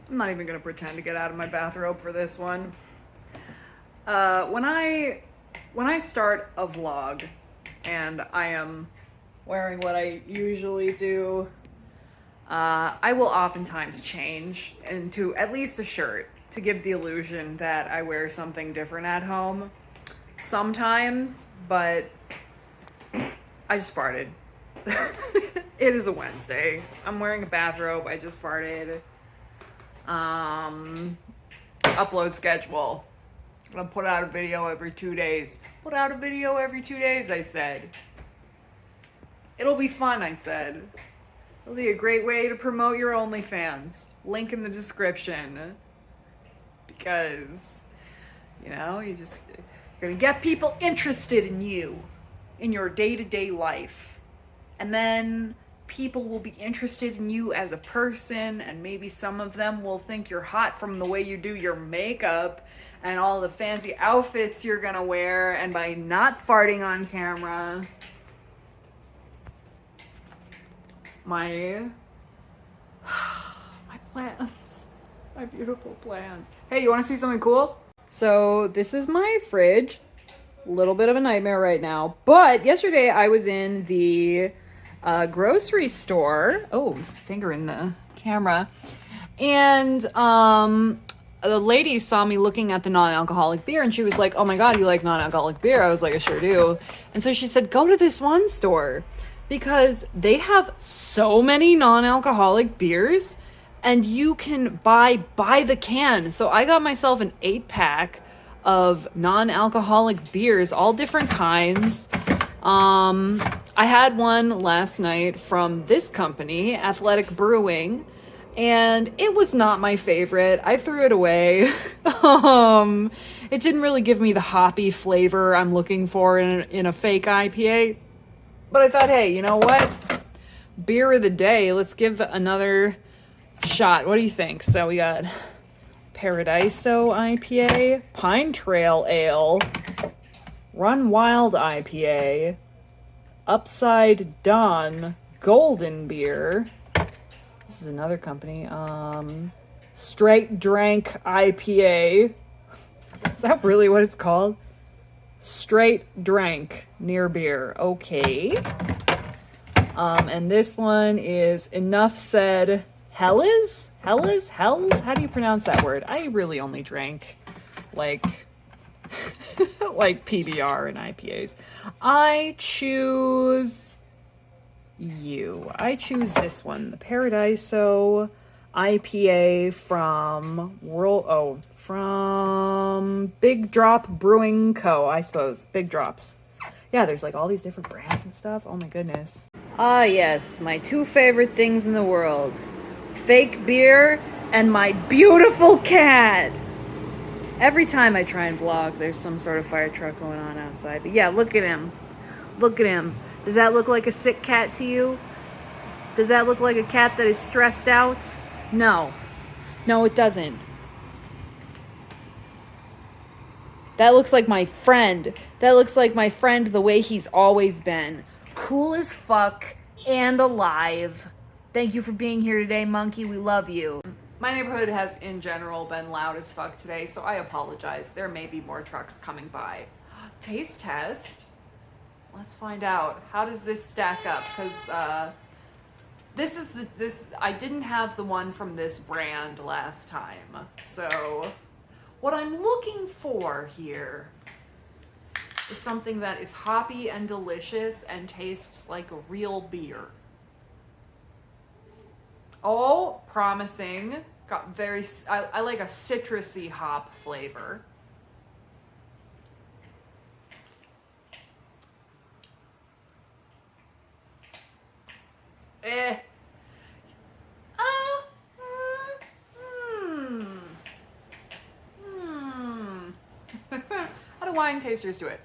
I'm not even gonna pretend to get out of my bathrobe for this one. When I start a vlog and I am wearing what I usually do, I will oftentimes change into at least a shirt to give the illusion that I wear something different at home. Sometimes, but I just farted. It is a Wednesday. I'm wearing a bathrobe. I just farted. Upload schedule. I'm gonna put out a video every 2 days. Put out a video every 2 days, I said. It'll be fun, I said. It'll be a great way to promote your OnlyFans. Link in the description. Because, you're gonna get people interested in you, in your day-to-day life. And then people will be interested in you as a person, and maybe some of them will think you're hot from the way you do your makeup and all the fancy outfits you're gonna wear, and by not farting on camera. My plans. My beautiful plans. Hey, you wanna see something cool? So this is my fridge. A little bit of a nightmare right now. But yesterday I was in the grocery store. Oh, finger in the camera. And the lady saw me looking at the non-alcoholic beer and she was like, "Oh my God, you like non-alcoholic beer?" I was like, "I sure do." And so she said, "Go to this one store because they have so many non-alcoholic beers and you can buy by the can." So I got myself an 8-pack of non-alcoholic beers, all different kinds. I had one last night from this company, Athletic Brewing, and it was not my favorite. I threw it away. It didn't really give me the hoppy flavor I'm looking for in a fake IPA. But I thought, hey, you know what? Beer of the day. Let's give another shot. What do you think? So we got Paradiso IPA, Pine Trail Ale, Run Wild IPA, Upside Dawn Golden Beer. This is another company. Straight Drank IPA. Is that really what it's called? Straight Drank Near Beer. Okay. And this one is Enough Said Hellas? Hellas? Hells? How do you pronounce that word? I really only drank like PBR and IPAs. I choose this one, the Paradiso IPA from Big Drop Brewing Co., I suppose. Big Drops. Yeah, there's like all these different brands and stuff. Oh my goodness. Ah, yes, my two favorite things in the world. Fake beer and my beautiful cat. Every time I try and vlog, there's some sort of fire truck going on outside. But yeah, look at him. Look at him. Does that look like a sick cat to you? Does that look like a cat that is stressed out? No. No, it doesn't. That looks like my friend. That looks like my friend the way he's always been. Cool as fuck and alive. Thank you for being here today, monkey. We love you. My neighborhood has, in general, been loud as fuck today, so I apologize. There may be more trucks coming by. Taste test? Let's find out. How does this stack up? Because this I didn't have the one from this brand last time. So what I'm looking for here is something that is hoppy and delicious and tastes like a real beer. Oh, promising. Got I like a citrusy hop flavor. Eh. How do wine tasters do it?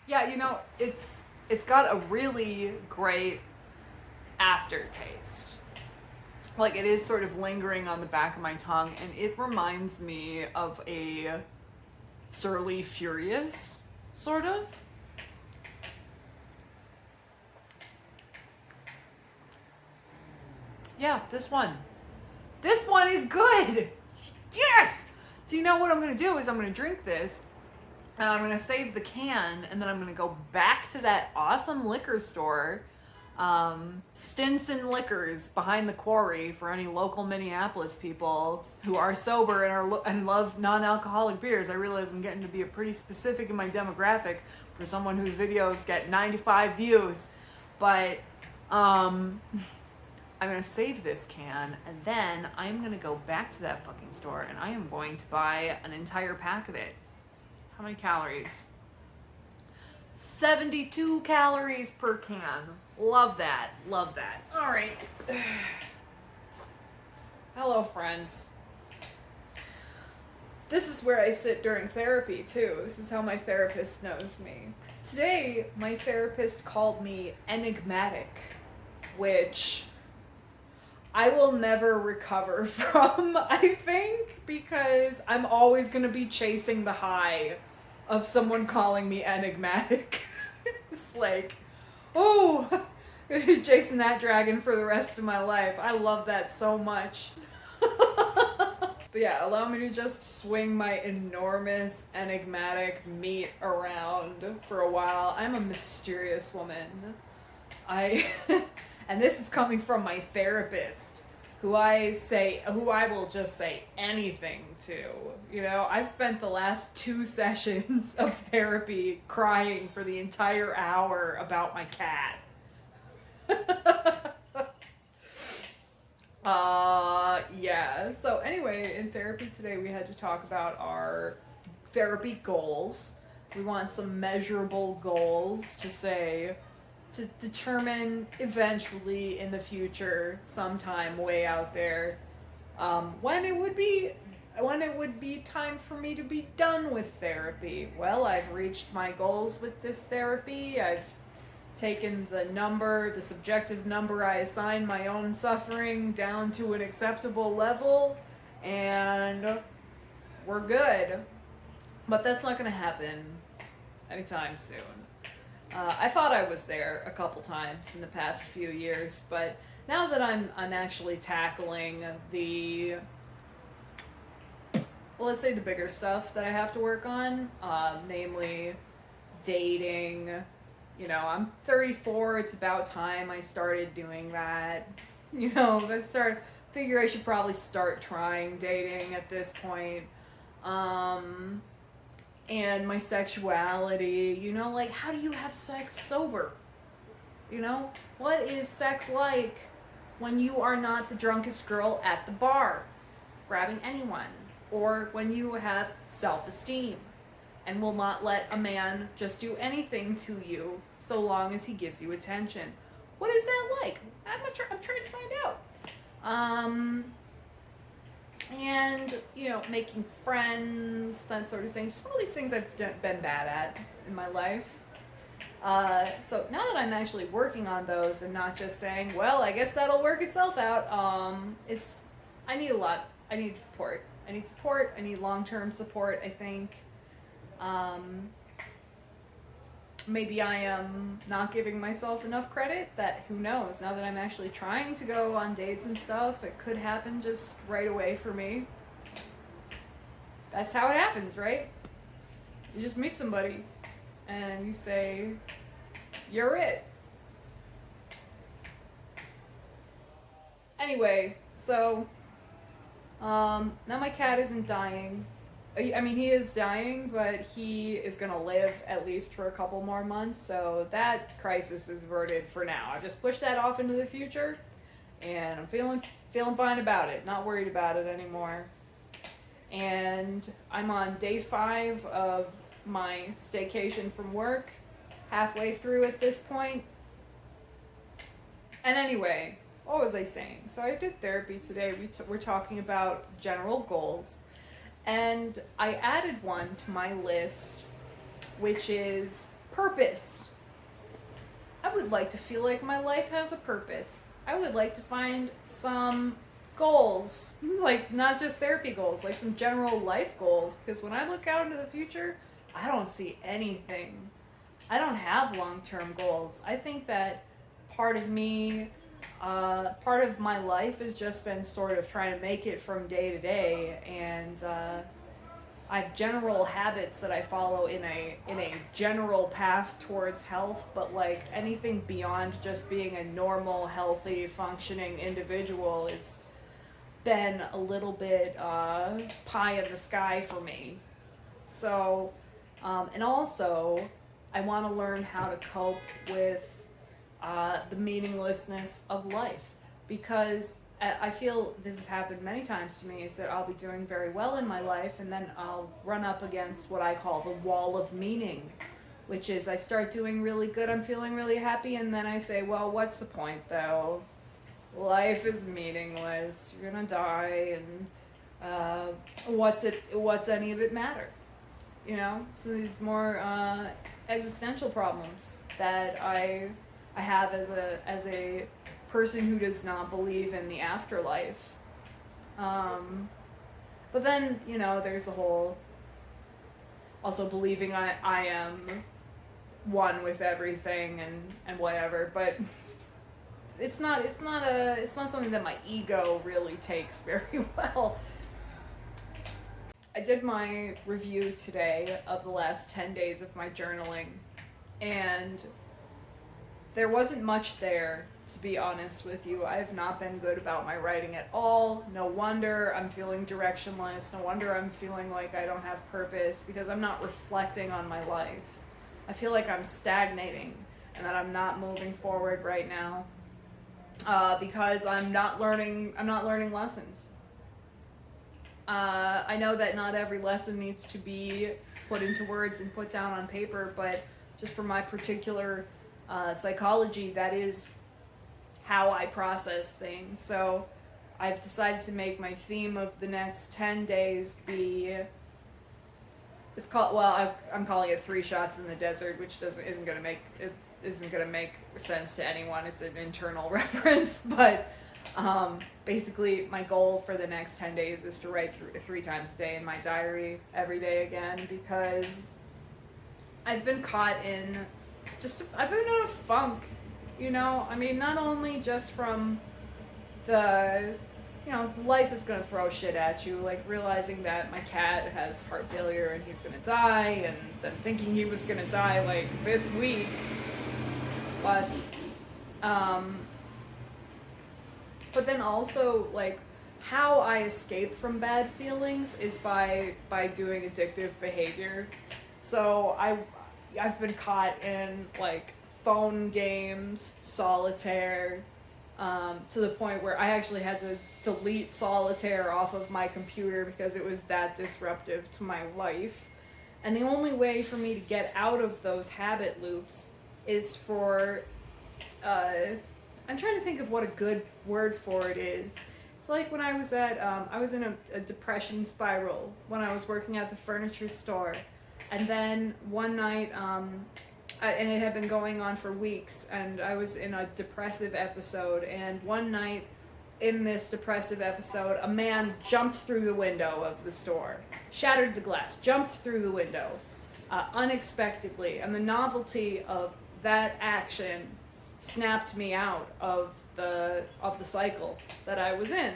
Yeah, it's got a really great aftertaste. Like, it is sort of lingering on the back of my tongue, and it reminds me of a Surly Furious. sort of. Yeah, this one. This one is good. Yes! So you know what I'm going to do is I'm going to drink this, and I'm going to save the can, and then I'm going to go back to that awesome liquor store, Stinson Liquors behind the quarry, for any local Minneapolis people who are sober and love non-alcoholic beers. I realize I'm getting to be pretty specific in my demographic for someone whose videos get 95 views, but I'm going to save this can, and then I'm going to go back to that fucking store, and I am going to buy an entire pack of it. How many calories? 72 calories per can. Love that. Love that. All right. Hello, friends. This is where I sit during therapy, too. This is how my therapist knows me. Today, my therapist called me enigmatic, which I will never recover from, I think, because I'm always going to be chasing the high of someone calling me enigmatic. It's like, oh, chasing that dragon for the rest of my life. I love that so much. But yeah, allow me to just swing my enormous enigmatic meat around for a while. I'm a mysterious woman. And this is coming from my therapist, who I will just say anything to. You know, I've spent the last 2 sessions of therapy crying for the entire hour about my cat. Yeah. So anyway, in therapy today, we had to talk about our therapy goals. We want some measurable goals to determine eventually in the future, sometime way out there, when it would be time for me to be done with therapy. Well, I've reached my goals with this therapy. I've taken the subjective number I assign my own suffering down to an acceptable level, and we're good. But that's not going to happen anytime soon. I thought I was there a couple times in the past few years, but now that I'm actually tackling let's say the bigger stuff that I have to work on, namely dating. You know, I'm 34, it's about time I started doing that. You know, figure I should probably start trying dating at this point. And my sexuality, you know, like, how do you have sex sober? You know, what is sex like when you are not the drunkest girl at the bar grabbing anyone? Or when you have self-esteem and will not let a man just do anything to you so long as he gives you attention. What is that like? I'm trying to find out. And, you know, making friends, that sort of thing. Just all these things I've been bad at in my life. So now that I'm actually working on those and not just saying, well, I guess that'll work itself out, I need a lot. I need support. I need long-term support, I think. Maybe I am not giving myself enough credit. That, who knows? Now that I'm actually trying to go on dates and stuff, it could happen just right away for me. That's how it happens, right? You just meet somebody and you say, you're it. Anyway, so now my cat isn't dying. I mean, he is dying, but he is going to live at least for a couple more months, so that crisis is averted for now. I've just pushed that off into the future, and I'm feeling fine about it, not worried about it anymore. And I'm on day 5 of my staycation from work, halfway through at this point. And anyway, what was I saying? So I did therapy today. We're talking about general goals. And I added one to my list, which is purpose. I would like to feel like my life has a purpose. I would like to find some goals, like not just therapy goals, like some general life goals. Because when I look out into the future, I don't see anything. I don't have long-term goals. I think that part of me, part of my life has just been sort of trying to make it from day to day, and I have general habits that I follow in a general path towards health, but like anything beyond just being a normal, healthy, functioning individual has been a little bit pie in the sky for me. So, and also, I want to learn how to cope with the meaninglessness of life, because I feel this has happened many times to me, is that I'll be doing very well in my life and then I'll run up against what I call the wall of meaning, which is I start doing really good, I'm feeling really happy, and then I say, well, what's the point though? Life is meaningless, you're gonna die, and what's any of it matter? You know? So these more existential problems that I have as a person who does not believe in the afterlife. But then, you know, there's the whole also believing I am one with everything and whatever, but it's not something that my ego really takes very well. I did my review today of the last 10 days of my journaling, and there wasn't much there, to be honest with you. I have not been good about my writing at all. No wonder I'm feeling directionless. No wonder I'm feeling like I don't have purpose, because I'm not reflecting on my life. I feel like I'm stagnating and that I'm not moving forward right now because I'm not learning lessons. I know that not every lesson needs to be put into words and put down on paper, but just for my particular psychology, that is how I process things. So I've decided to make my theme of the next 10 days be, it's called, well, I'm calling it 3 shots in the desert, which isn't going to make sense to anyone. It's an internal reference, but basically my goal for the next 10 days is to write 3 times a day in my diary every day again, because I've been caught in I've been in a funk, you know? I mean, not only just from the, you know, life is gonna throw shit at you, like realizing that my cat has heart failure and he's gonna die, and then thinking he was gonna die, like, this week, plus, but then also, like, how I escape from bad feelings is by doing addictive behavior. So I've been caught in like phone games, solitaire, to the point where I actually had to delete solitaire off of my computer because it was that disruptive to my life. And the only way for me to get out of those habit loops is for, I'm trying to think of what a good word for it is. It's like when I was I was in a depression spiral when I was working at the furniture store. And then one night, and it had been going on for weeks, and I was in a depressive episode, and one night in this depressive episode, a man jumped through the window of the store, shattered the glass, jumped through the window, unexpectedly, and the novelty of that action snapped me out of the cycle that I was in.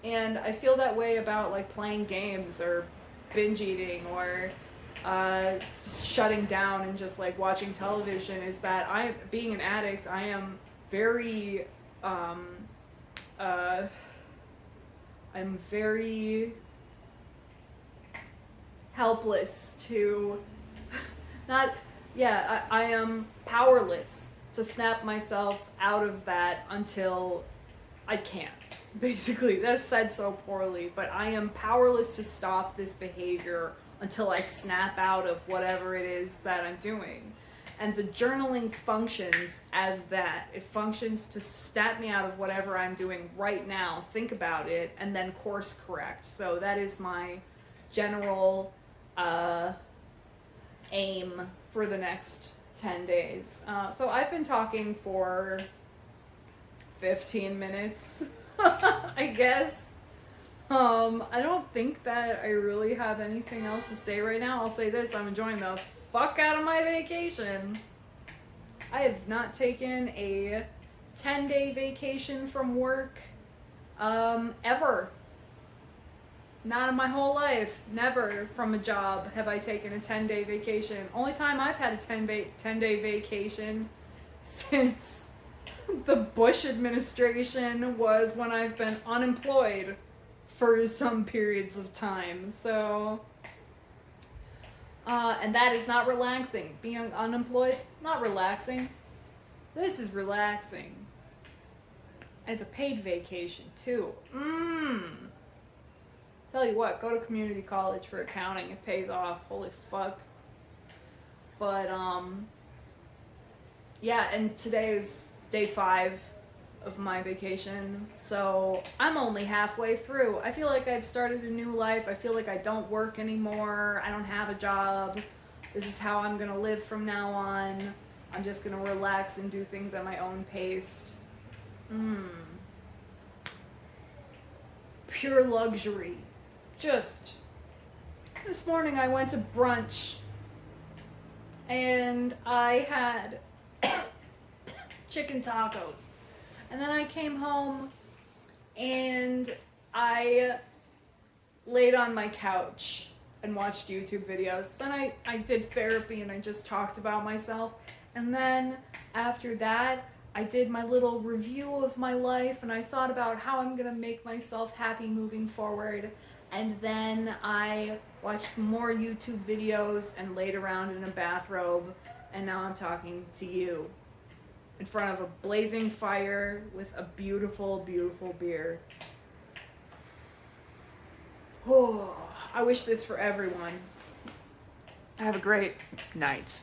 And I feel that way about like playing games or binge eating or just shutting down and just like watching television, is that being an addict, I am very I'm very helpless to I am powerless to snap myself out of that until I can't. Basically, that's said so poorly, but I am powerless to stop this behavior until I snap out of whatever it is that I'm doing. And the journaling functions as that. It functions to snap me out of whatever I'm doing right now, think about it, and then course correct. So that is my general aim for the next 10 days. So I've been talking for 15 minutes, I guess. I don't think that I really have anything else to say right now. I'll say this, I'm enjoying the fuck out of my vacation. I have not taken a 10-day vacation from work, ever. Not in my whole life. Never from a job have I taken a 10-day vacation. Only time I've had a 10-day vacation since the Bush administration was when I've been unemployed for some periods of time. So, and that is not relaxing. Being unemployed, not relaxing. This is relaxing. It's a paid vacation too. Tell you what, go to community college for accounting. It pays off. Holy fuck. But, yeah, and today is day 5 of my vacation. So I'm only halfway through. I feel like I've started a new life. I feel like I don't work anymore. I don't have a job. This is how I'm gonna live from now on. I'm just gonna relax and do things at my own pace. Pure luxury. Just this morning I went to brunch and I had chicken tacos, and then I came home and I laid on my couch and watched YouTube videos. Then I did therapy and I just talked about myself, and then after that I did my little review of my life and I thought about how I'm gonna make myself happy moving forward. And then I watched more YouTube videos and laid around in a bathrobe, and now I'm talking to you in front of a blazing fire with a beautiful, beautiful beer. Oh, I wish this for everyone. Have a great night.